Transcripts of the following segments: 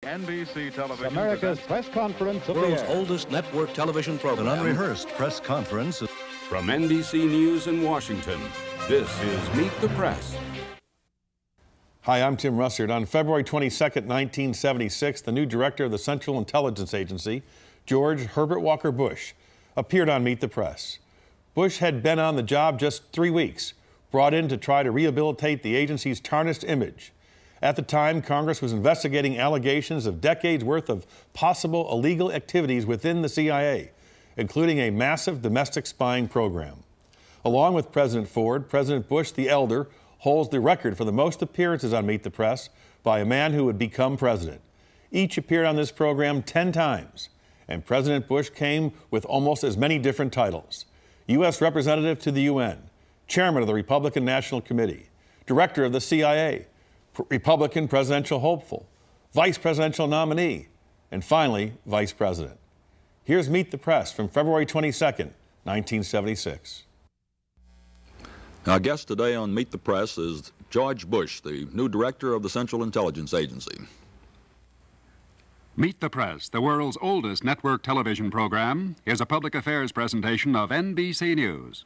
NBC television. America's press conference of World's the air. oldest network television program. An unrehearsed press conference. From NBC News in Washington, this is Meet the Press. Hi, I'm Tim Russert. On February 22nd, 1976, the new director of the Central Intelligence Agency, George Herbert Walker Bush, appeared on Meet the Press. Bush had been on the job just 3 weeks, brought in to try to rehabilitate the agency's tarnished image. At the time, Congress was investigating allegations of decades' worth of possible illegal activities within the CIA, including a massive domestic spying program. Along with President Ford, President Bush the elder holds the record for the most appearances on Meet the Press by a man who would become president. Each appeared on this program 10 times, and President Bush came with almost as many different titles: U.S. Representative to the UN, Chairman of the Republican National Committee, Director of the CIA, Republican presidential hopeful, Vice Presidential nominee, and finally, Vice President. Here's Meet the Press from February 22nd, 1976. Our guest today on Meet the Press is George Bush, the new director of the Central Intelligence Agency. Meet the Press, the world's oldest network television program, is a public affairs presentation of NBC News.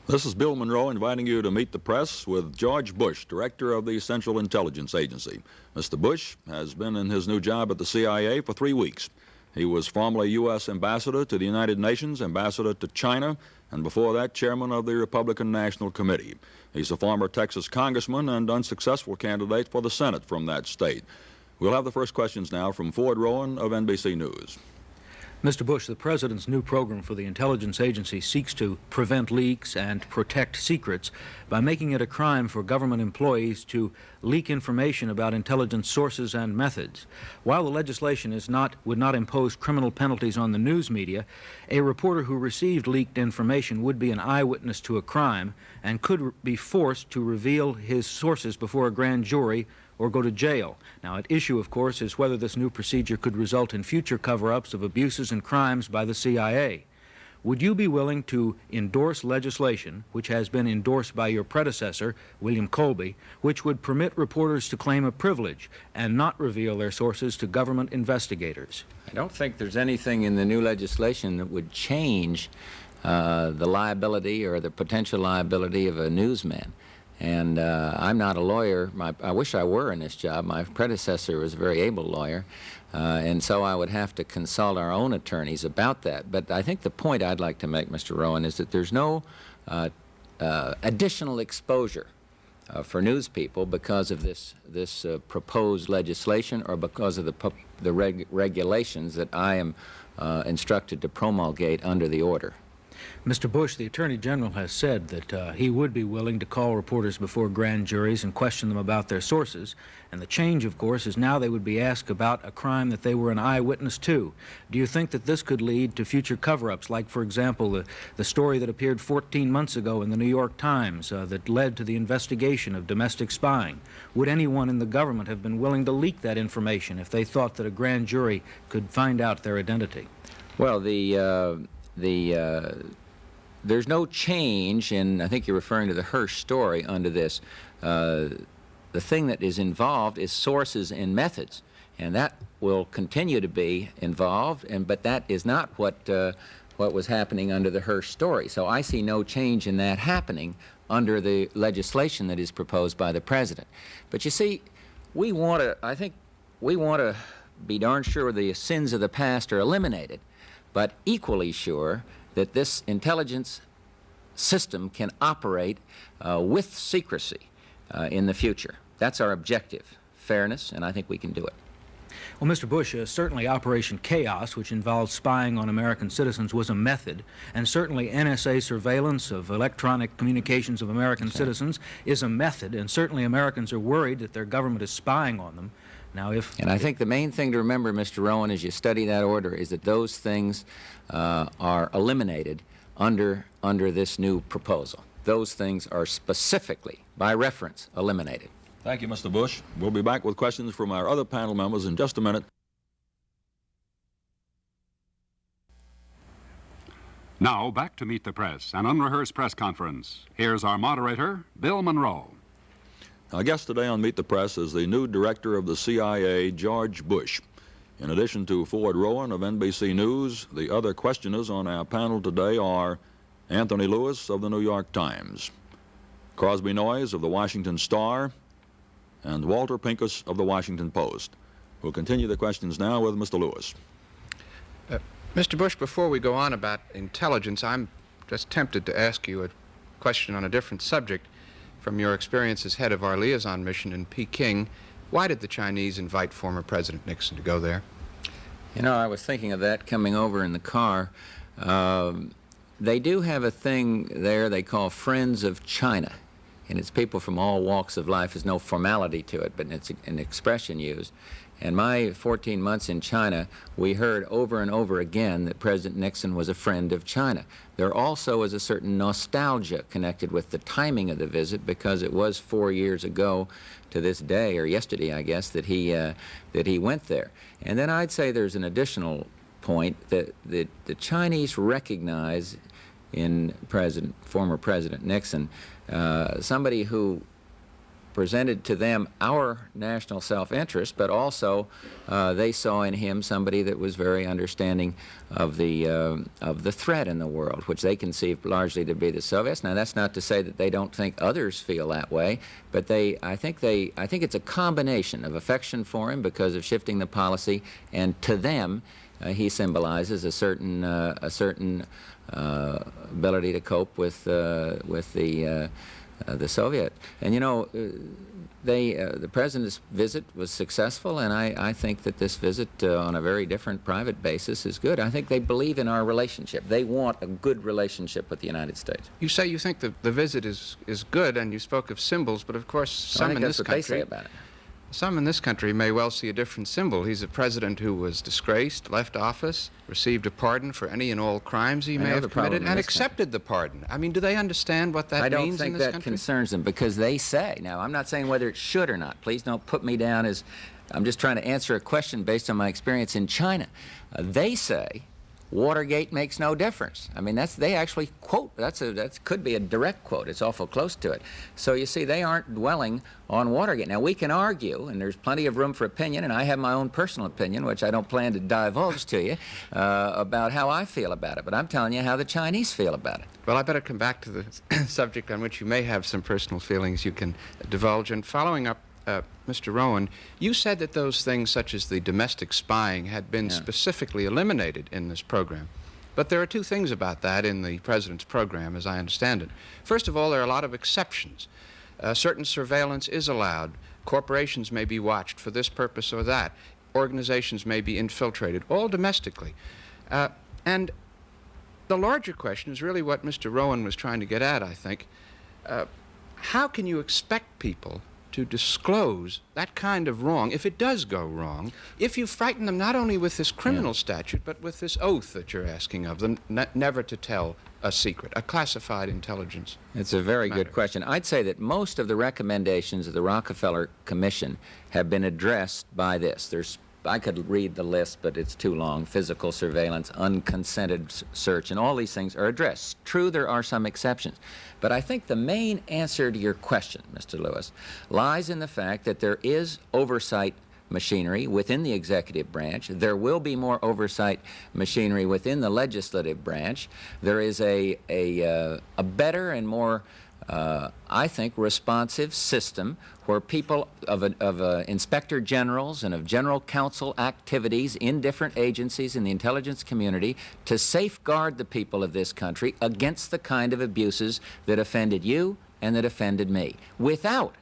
This is Bill Monroe inviting you to meet the press with George Bush, director of the Central Intelligence Agency. Mr. Bush has been in his new job at the CIA for 3 weeks. He was formerly U.S. Ambassador to the United Nations, Ambassador to China, and before that, Chairman of the Republican National Committee. He's a former Texas congressman and unsuccessful candidate for the Senate from that state. We'll have the first questions now from Ford Rowan of NBC News. Mr. Bush, the President's new program for the intelligence agency seeks to prevent leaks and protect secrets by making it a crime for government employees to leak information about intelligence sources and methods. While the legislation would not impose criminal penalties on the news media, a reporter who received leaked information would be an eyewitness to a crime and could be forced to reveal his sources before a grand jury or go to jail. Now, at issue, of course, is whether this new procedure could result in future cover-ups of abuses and crimes by the CIA. Would you be willing to endorse legislation, which has been endorsed by your predecessor, William Colby, which would permit reporters to claim a privilege and not reveal their sources to government investigators? I don't think there's anything in the new legislation that would change the liability or the potential liability of a newsman. And I'm not a lawyer. I wish I were in this job. My predecessor was a very able lawyer, and so I would have to consult our own attorneys about that. But I think the point I'd like to make, Mr. Rowan, is that there's no additional exposure for news people because of this proposed legislation or because of the regulations that I am instructed to promulgate under the order. Mr. Bush, the Attorney General has said that he would be willing to call reporters before grand juries and question them about their sources. And the change, of course, is now they would be asked about a crime that they were an eyewitness to. Do you think that this could lead to future cover-ups, like, for example, the story that appeared 14 months ago in the New York Times that led to the investigation of domestic spying? Would anyone in the government have been willing to leak that information if they thought that a grand jury could find out their identity? Well, there's no change in, I think you're referring to the Hirsch story under this. The thing that is involved is sources and methods, and that will continue to be involved, but that is not what was happening under the Hirsch story. So I see no change in that happening under the legislation that is proposed by the President. But you see, I think we want to be darn sure the sins of the past are eliminated, but equally sure that this intelligence system can operate with secrecy in the future. That's our objective, fairness, and I think we can do it. Well, Mr. Bush, certainly Operation Chaos, which involved spying on American citizens, was a method, and certainly NSA surveillance of electronic communications of American citizens is a method, and certainly Americans are worried that their government is spying on them. Now, and I think the main thing to remember, Mr. Rowan, as you study that order, is that those things are eliminated under this new proposal. Those things are specifically, by reference, eliminated. Thank you, Mr. Bush. We'll be back with questions from our other panel members in just a minute. Now, back to Meet the Press, an unrehearsed press conference. Here's our moderator, Bill Monroe. Our guest today on Meet the Press is the new director of the CIA, George Bush. In addition to Ford Rowan of NBC News, the other questioners on our panel today are Anthony Lewis of the New York Times, Crosby Noyes of the Washington Star, and Walter Pincus of the Washington Post. We'll continue the questions now with Mr. Lewis. Mr. Bush, before we go on about intelligence, I'm just tempted to ask you a question on a different subject. From your experience as head of our liaison mission in Peking, why did the Chinese invite former President Nixon to go there? You know, I was thinking of that coming over in the car. They do have a thing there they call Friends of China, and it's people from all walks of life. There's no formality to it, but it's an expression used. And my 14 months in China, we heard over and over again that President Nixon was a friend of China. There also is a certain nostalgia connected with the timing of the visit, because it was 4 years ago to this day, or yesterday, I guess, that he went there. And then I'd say there's an additional point that the Chinese recognize in former President Nixon somebody who presented to them our national self-interest, but also they saw in him somebody that was very understanding of the threat in the world, which they conceived largely to be the Soviets. Now, that's not to say that they don't think others feel that way, but I think it's a combination of affection for him because of shifting the policy, and to them, he symbolizes a certain ability to cope with the Soviet. And you know, the president's visit was successful, and I think that this visit on a very different private basis is good. I think they believe in our relationship. They want a good relationship with the United States. You say you think the visit is good, and you spoke of symbols, but of course some in this country, they say about it. Some in this country may well see a different symbol. He's a president who was disgraced, left office, received a pardon for any and all crimes he may have committed, and accepted the pardon. I mean, do they understand what that means in this country? I don't think that concerns them, because they say, now I'm not saying whether it should or not. Please don't put me down as, I'm just trying to answer a question based on my experience in China. They say Watergate makes no difference. I mean, they actually quote, that could be a direct quote. It's awful close to it. So you see, they aren't dwelling on Watergate. Now, we can argue, and there's plenty of room for opinion, and I have my own personal opinion, which I don't plan to divulge to you, about how I feel about it. But I'm telling you how the Chinese feel about it. Well, I better come back to the subject on which you may have some personal feelings you can divulge. And following up, Mr. Rowan, you said that those things such as the domestic spying had been specifically eliminated in this program. But there are two things about that in the President's program, as I understand it. First of all, there are a lot of exceptions. Certain surveillance is allowed. Corporations may be watched for this purpose or that. Organizations may be infiltrated, all domestically. And the larger question is really what Mr. Rowan was trying to get at, I think. How can you expect people to disclose that kind of wrong, if it does go wrong, if you frighten them not only with this criminal statute, but with this oath that you're asking of them, never to tell a secret, a classified intelligence? It's a very good question. I'd say that most of the recommendations of the Rockefeller Commission have been addressed by this. I could read the list, but it's too long. Physical surveillance, unconsented search, and all these things are addressed. True, there are some exceptions. But I think the main answer to your question, Mr. Lewis, lies in the fact that there is oversight machinery within the executive branch. There will be more oversight machinery within the legislative branch. There is a better and more I think, responsive system where people of inspector generals and of general counsel activities in different agencies in the intelligence community to safeguard the people of this country against the kind of abuses that offended you and that offended me, without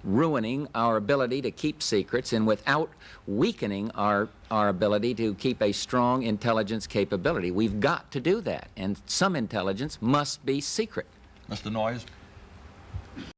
ruining our ability to keep secrets and without weakening our ability to keep a strong intelligence capability. We've got to do that, and some intelligence must be secret. Mr. Noyes?